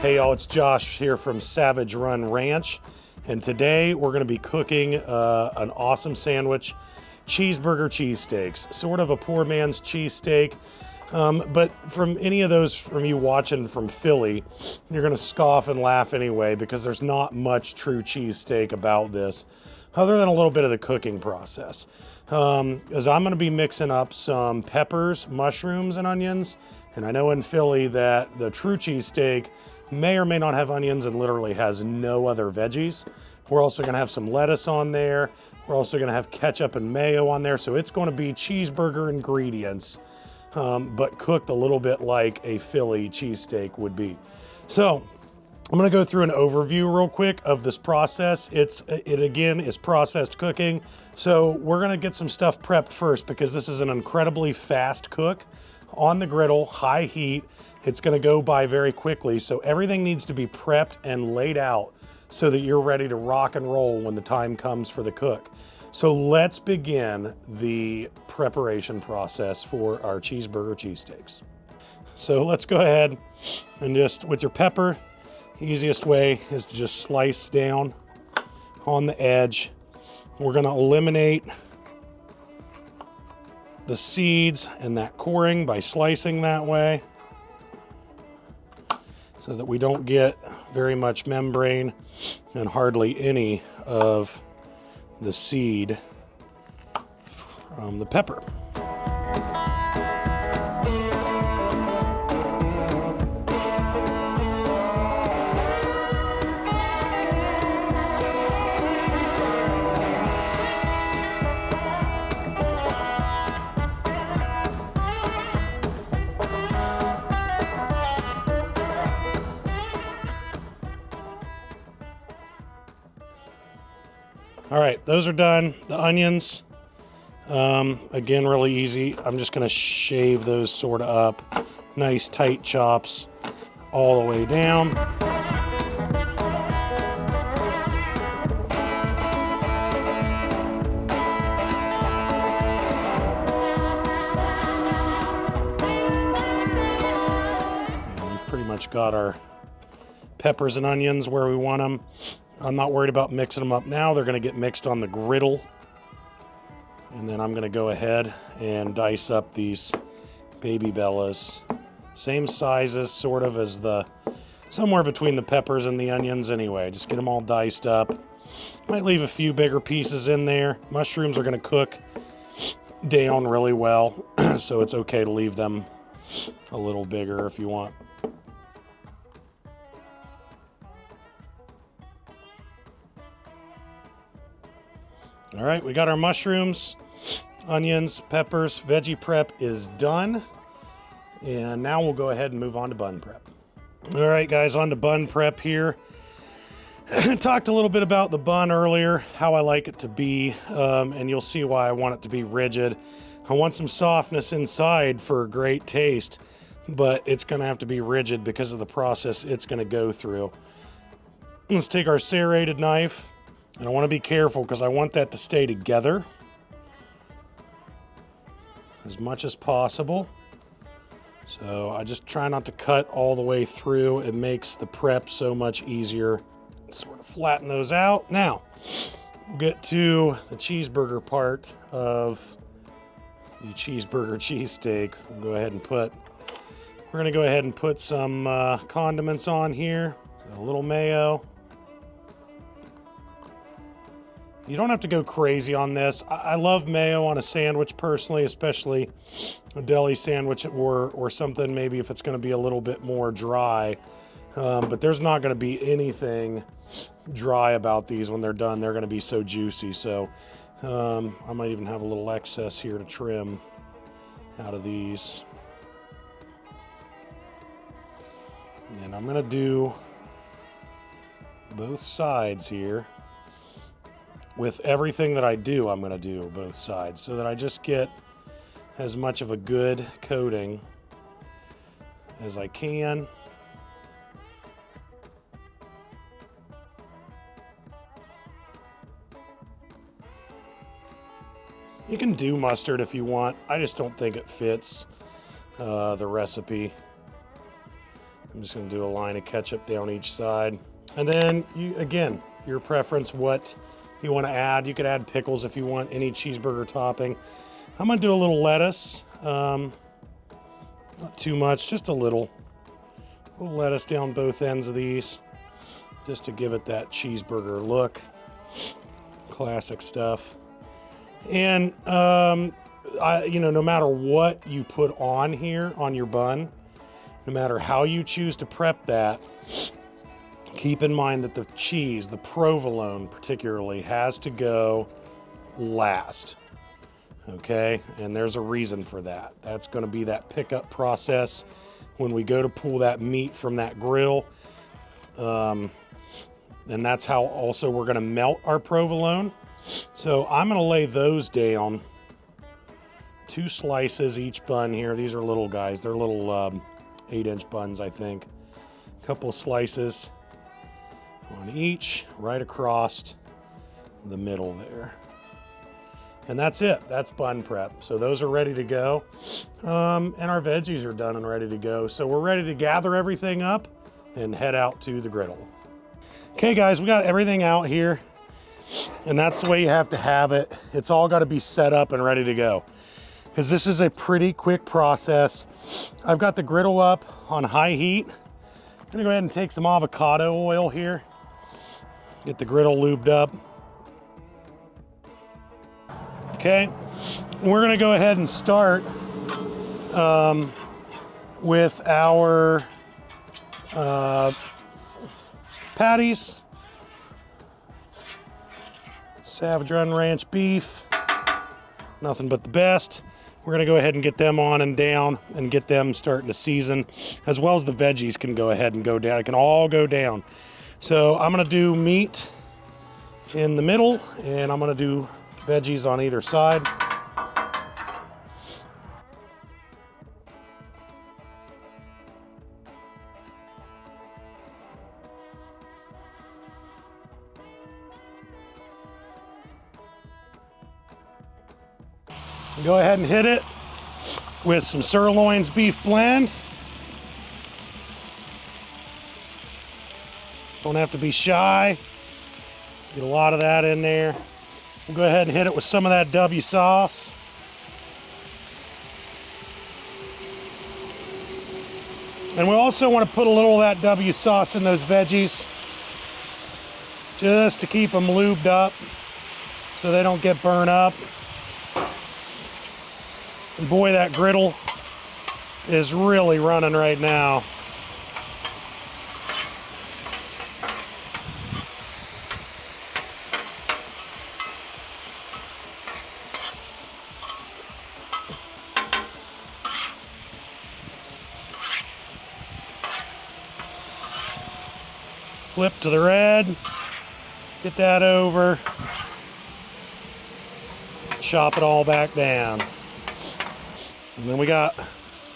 Hey y'all, it's Josh here from Savage Run Ranch, and today we're going to be cooking an awesome sandwich, cheeseburger cheesesteaks. Sort of a poor man's cheesesteak, but from any of those from you watching from Philly, you're going to scoff and laugh anyway because there's not much true cheesesteak about this, other than a little bit of the cooking process. As I'm going to be mixing up some peppers, mushrooms, and onions, and I know in Philly that the true cheesesteak may or may not have onions and literally has no other veggies. We're also gonna have some lettuce on there. We're also gonna have ketchup and mayo on there. So it's gonna be cheeseburger ingredients, but cooked a little bit like a Philly cheesesteak would be. So I'm gonna go through an overview real quick of this process. It again is processed cooking. So we're gonna get some stuff prepped first because this is an incredibly fast cook on the griddle, high heat. It's gonna go by very quickly, so everything needs to be prepped and laid out so that you're ready to rock and roll when the time comes for the cook. So let's begin the preparation process for our cheeseburger cheesesteaks. So let's go ahead and just, with your pepper, the easiest way is to just slice down on the edge. We're gonna eliminate the seeds and that coring by slicing that way, so that we don't get very much membrane and hardly any of the seed from the pepper. All right, those are done. The onions, again, really easy. I'm just gonna shave those sort of up. Nice tight chops all the way down. And we've pretty much got our peppers and onions where we want them. I'm not worried about mixing them up now. They're gonna get mixed on the griddle. And then I'm gonna go ahead and dice up these baby bellas. Same sizes sort of as somewhere between the peppers and the onions anyway. Just get them all diced up. Might leave a few bigger pieces in there. Mushrooms are gonna cook down really well, so it's okay to leave them a little bigger if you want. All right, we got our mushrooms, onions, peppers, veggie prep is done. And now we'll go ahead and move on to bun prep. All right, guys, on to bun prep here. I talked a little bit about the bun earlier, how I like it to be, and you'll see why I want it to be rigid. I want some softness inside for great taste, but it's gonna have to be rigid because of the process it's gonna go through. Let's take our serrated knife. And I want to be careful because I want that to stay together as much as possible. So I just try not to cut all the way through. It makes the prep so much easier. Sort of flatten those out. Now, we'll get to the cheeseburger part of the cheeseburger cheesesteak. We're going to go ahead and put some condiments on here. So a little mayo. You don't have to go crazy on this. I love mayo on a sandwich personally, especially a deli sandwich or something, maybe if it's gonna be a little bit more dry. But there's not gonna be anything dry about these when they're done. They're gonna be so juicy. So I might even have a little excess here to trim out of these. And I'm gonna do both sides here. With everything that I do, I'm going to do both sides so that I just get as much of a good coating as I can. You can do mustard if you want. I just don't think it fits the recipe. I'm just gonna do a line of ketchup down each side. And then, again, your preference, what you wanna add. You could add pickles if you want, any cheeseburger topping. I'm gonna do a little lettuce. Not too much, just a little lettuce down both ends of these, just to give it that cheeseburger look. Classic stuff. And no matter what you put on here on your bun, no matter how you choose to prep that, keep in mind that the cheese, the provolone particularly, has to go last. Okay, and there's a reason for that. That's going to be that pickup process when we go to pull that meat from that grill. And that's how also we're going to melt our provolone. So I'm going to lay those down, 2 slices each bun here. These are little guys. They're little 8-inch buns, I think. A couple slices on each, right across the middle there. And that's it. That's bun prep. So those are ready to go. And our veggies are done and ready to go. So we're ready to gather everything up and head out to the griddle. Okay, guys, we got everything out here. And that's the way you have to have it. It's all got to be set up and ready to go, because this is a pretty quick process. I've got the griddle up on high heat. I'm gonna go ahead and take some avocado oil here. Get the griddle lubed up. Okay, we're gonna go ahead and start with our patties. Savage Run Ranch beef, nothing but the best. We're gonna go ahead and get them on and down and get them starting to season, as well as the veggies can go ahead and go down. It can all go down. So I'm gonna do meat in the middle, and I'm gonna do veggies on either side. Go ahead and hit it with some sirloin's beef blend. Don't have to be shy. Get a lot of that in there. We'll go ahead and hit it with some of that W sauce. And we also want to put a little of that W sauce in those veggies, just to keep them lubed up so they don't get burned up. And boy, that griddle is really running right now. Flip to the red, get that over, chop it all back down. And then we got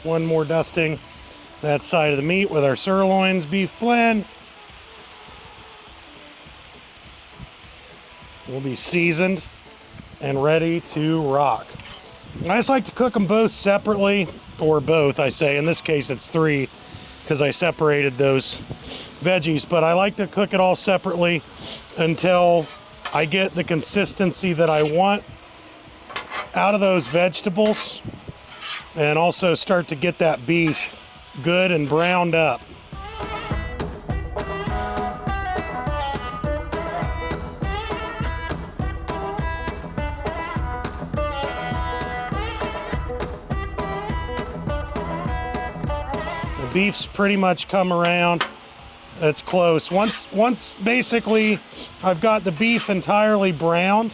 one more dusting that side of the meat with our sirloin's beef blend. We'll be seasoned and ready to rock. I just like to cook them both separately, or both, I say. In this case, it's 3 because I separated those veggies, but I like to cook it all separately until I get the consistency that I want out of those vegetables, and also start to get that beef good and browned up. The beef's pretty much come around. It's close. Once basically I've got the beef entirely browned,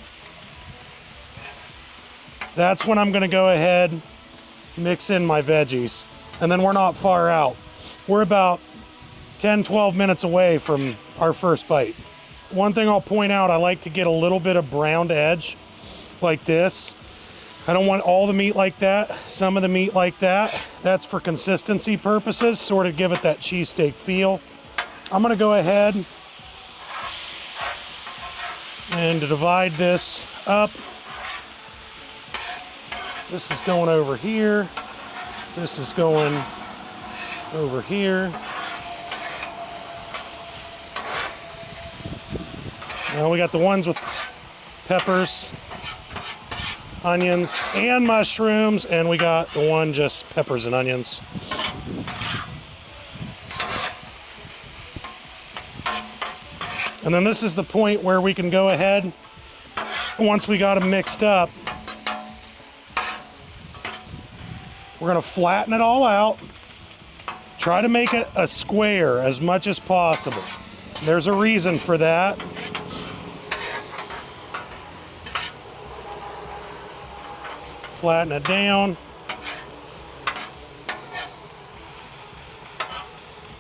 that's when I'm gonna go ahead, mix in my veggies. And then we're not far out. We're about 10, 12 minutes away from our first bite. One thing I'll point out, I like to get a little bit of browned edge like this. I don't want all the meat like that, some of the meat like that. That's for consistency purposes, sort of give it that cheesesteak feel. I'm gonna go ahead and divide this up. This is going over here. This is going over here. Now we got the ones with peppers, onions, and mushrooms, and we got the one just peppers and onions. And then this is the point where we can go ahead, once we got them mixed up, we're gonna flatten it all out. Try to make it a square as much as possible. There's a reason for that. Flatten it down.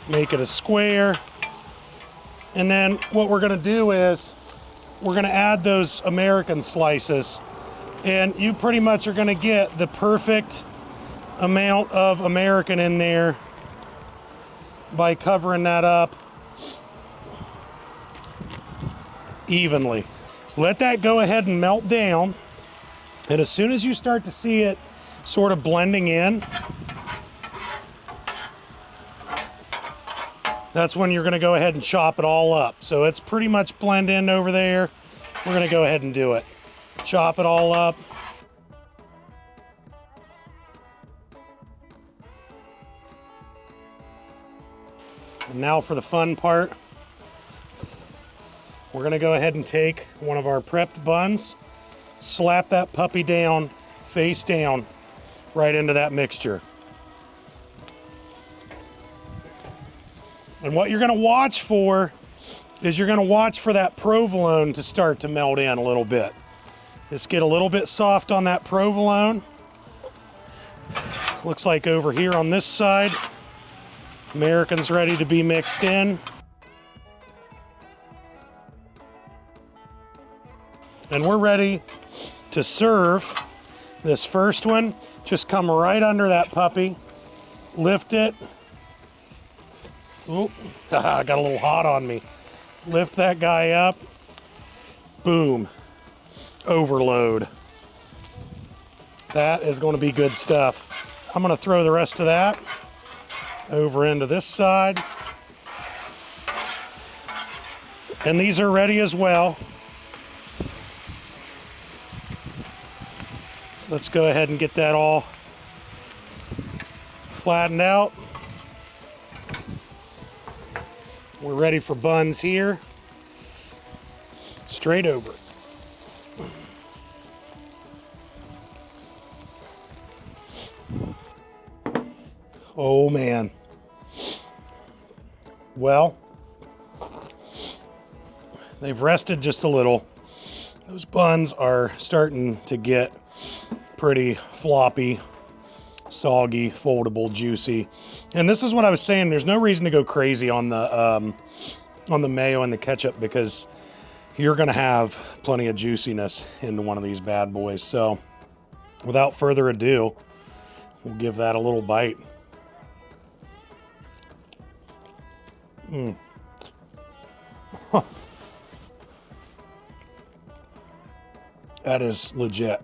Make it a square. And then what we're gonna do is we're gonna add those American slices, and you pretty much are gonna get the perfect amount of American in there by covering that up evenly. Let that go ahead and melt down, and as soon as you start to see it sort of blending in, that's when you're gonna go ahead and chop it all up. So it's pretty much blend in over there. We're gonna go ahead and do it. Chop it all up. And now for the fun part. We're gonna go ahead and take one of our prepped buns, slap that puppy down, face down, right into that mixture. And what you're gonna watch for is you're gonna watch for that provolone to start to melt in a little bit. Just get a little bit soft on that provolone. Looks like over here on this side, American's ready to be mixed in. And we're ready to serve this first one. Just come right under that puppy, lift it. Oop, got a little hot on me. Lift that guy up, boom, overload. That is going to be good stuff. I'm going to throw the rest of that over into this side. And these are ready as well. So let's go ahead and get that all flattened out. We're ready for buns here. Straight over. Oh man. Well, they've rested just a little. Those buns are starting to get pretty floppy, soggy, foldable, juicy. And this is what I was saying, there's no reason to go crazy on the mayo and the ketchup, because you're gonna have plenty of juiciness into one of these bad boys. So without further ado, we'll give that a little bite. Huh. That is legit.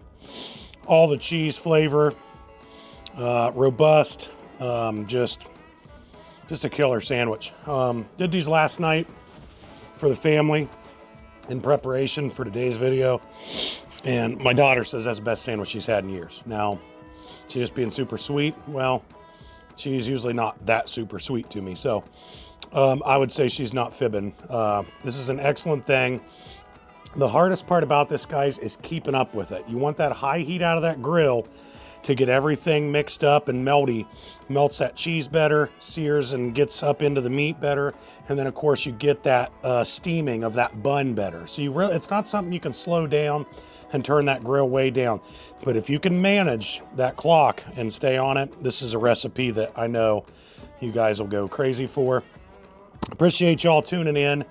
All the cheese flavor, robust, just a killer sandwich. Did these last night for the family in preparation for today's video, and my daughter says that's the best sandwich she's had in years. Now, she's just being super sweet. Well, she's usually not that super sweet to me, so I would say she's not fibbing. This is an excellent thing. The hardest part about this, guys, is keeping up with it. You want that high heat out of that grill to get everything mixed up and melty. Melts that cheese better, sears and gets up into the meat better, and then of course you get that steaming of that bun better. So it's not something you can slow down and turn that grill way down. But if you can manage that clock and stay on it, this is a recipe that I know you guys will go crazy for. Appreciate y'all tuning in.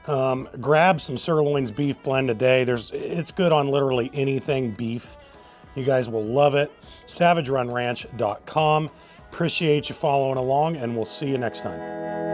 Grab some sirloin's beef blend today. It's good on literally anything beef. You guys will love it. SavageRunRanch.com. Appreciate you following along, and we'll see you next time.